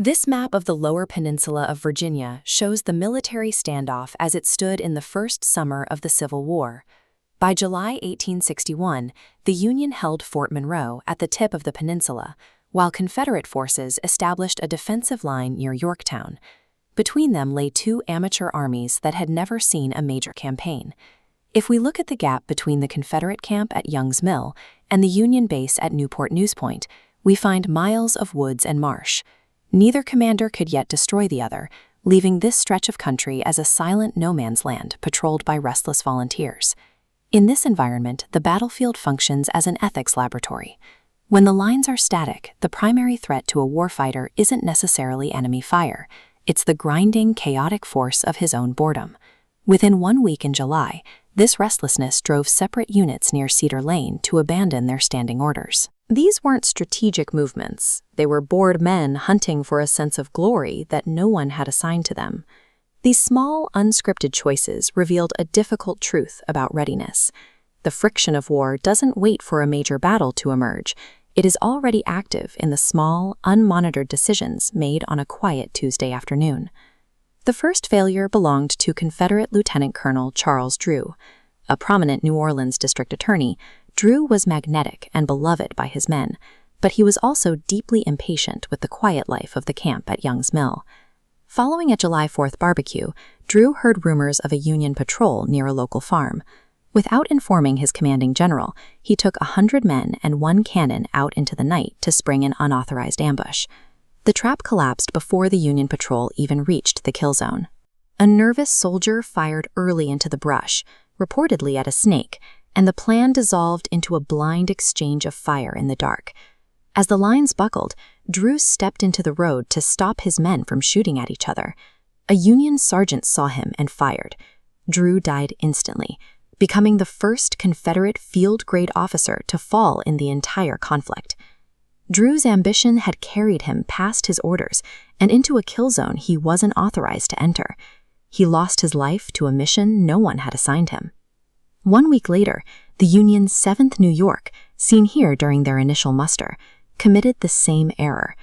This map of the Lower Peninsula of Virginia shows the military standoff as it stood in the first summer of the Civil War. By July 1861, the Union held Fort Monroe at the tip of the peninsula, while Confederate forces established a defensive line near Yorktown. Between them lay two amateur armies that had never seen a major campaign. If we look at the gap between the Confederate camp at Young's Mill and the Union base at Newport News Point, we find miles of woods and marsh. Neither commander could yet destroy the other, leaving this stretch of country as a silent no-man's land patrolled by restless volunteers. In this environment, the battlefield functions as an ethics laboratory. When the lines are static, the primary threat to a warfighter isn't necessarily enemy fire. It's the grinding, chaotic force of his own boredom. Within 1 week in July, this restlessness drove separate units near Cedar Lane to abandon their standing orders. These weren't strategic movements. They were bored men hunting for a sense of glory that no one had assigned to them. These small, unscripted choices revealed a difficult truth about readiness. The friction of war doesn't wait for a major battle to emerge. It is already active in the small, unmonitored decisions made on a quiet Tuesday afternoon. The first failure belonged to Confederate Lieutenant Colonel Charles Drew. A prominent New Orleans district attorney, Drew was magnetic and beloved by his men, but he was also deeply impatient with the quiet life of the camp at Young's Mill. Following a July 4th barbecue, Drew heard rumors of a Union patrol near a local farm. Without informing his commanding general, he took 100 men and 1 cannon out into the night to spring an unauthorized ambush. The trap collapsed before the Union patrol even reached the kill zone. A nervous soldier fired early into the brush, reportedly at a snake, and the plan dissolved into a blind exchange of fire in the dark. As the lines buckled, Drew stepped into the road to stop his men from shooting at each other. A Union sergeant saw him and fired. Drew died instantly, becoming the first Confederate field-grade officer to fall in the entire conflict. Drew's ambition had carried him past his orders and into a kill zone he wasn't authorized to enter. He lost his life to a mission no one had assigned him. 1 week later, the Union's 7th New York, seen here during their initial muster, committed the same error.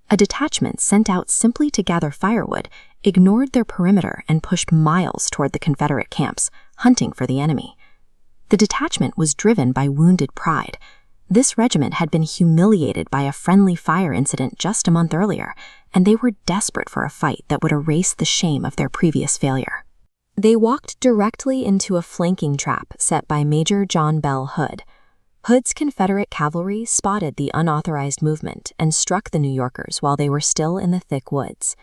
A detachment sent out simply to gather firewood ignored their perimeter and pushed miles toward the Confederate camps, hunting for the enemy. The detachment was driven by wounded pride. This regiment had been humiliated by a friendly fire incident just a month earlier, and they were desperate for a fight that would erase the shame of their previous failure. They walked directly into a flanking trap set by Major John Bell Hood. Hood's Confederate cavalry spotted the unauthorized movement and struck the New Yorkers while they were still in the thick woods.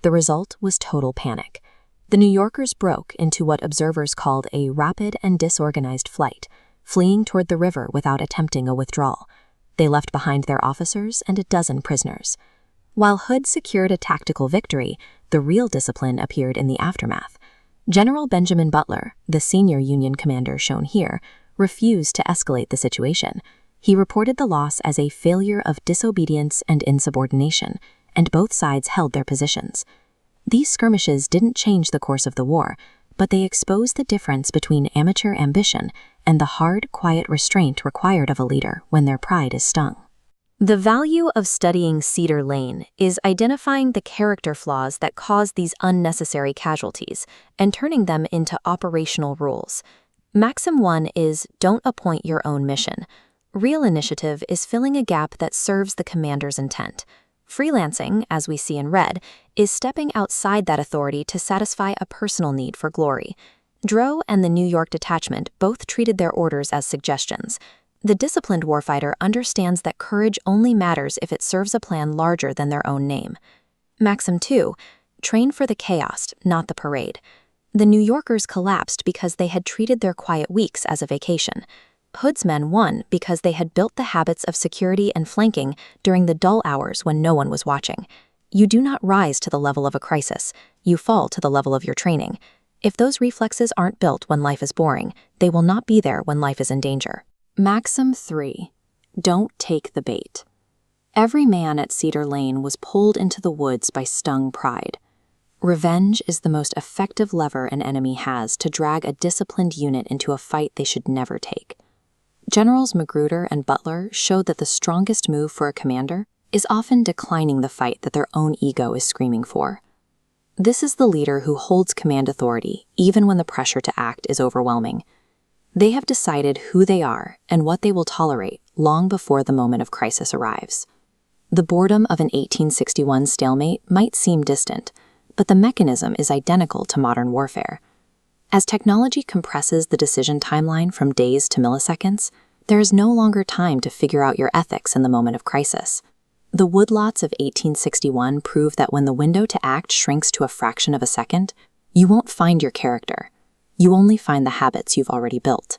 The result was total panic. The New Yorkers broke into what observers called a rapid and disorganized flight, fleeing toward the river without attempting a withdrawal. They left behind their officers and a dozen prisoners. While Hood secured a tactical victory, the real discipline appeared in the aftermath. General Benjamin Butler, the senior Union commander shown here, refused to escalate the situation. He reported the loss as a failure of disobedience and insubordination, and both sides held their positions. These skirmishes didn't change the course of the war, but they exposed the difference between amateur ambition and the hard, quiet restraint required of a leader when their pride is stung. The value of studying Cedar Lane is identifying the character flaws that cause these unnecessary casualties and turning them into operational rules. Maxim 1 is don't appoint your own mission. Real initiative is filling a gap that serves the commander's intent. Freelancing, as we see in red, is stepping outside that authority to satisfy a personal need for glory. Drew and the New York detachment both treated their orders as suggestions. The disciplined warfighter understands that courage only matters if it serves a plan larger than their own name. Maxim 2, train for the chaos, not the parade. The New Yorkers collapsed because they had treated their quiet weeks as a vacation. Hood's men won because they had built the habits of security and flanking during the dull hours when no one was watching. You do not rise to the level of a crisis. You fall to the level of your training. If those reflexes aren't built when life is boring, they will not be there when life is in danger. Maxim 3. Don't take the bait. Every man at Cedar Lane was pulled into the woods by stung pride. Revenge is the most effective lever an enemy has to drag a disciplined unit into a fight they should never take. Generals Magruder and Butler showed that the strongest move for a commander is often declining the fight that their own ego is screaming for. This is the leader who holds command authority even when the pressure to act is overwhelming. They have decided who they are and what they will tolerate long before the moment of crisis arrives. The boredom of an 1861 stalemate might seem distant, but the mechanism is identical to modern warfare. As technology compresses the decision timeline from days to milliseconds, there is no longer time to figure out your ethics in the moment of crisis. The woodlots of 1861 prove that when the window to act shrinks to a fraction of a second, you won't find your character. You only find the habits you've already built.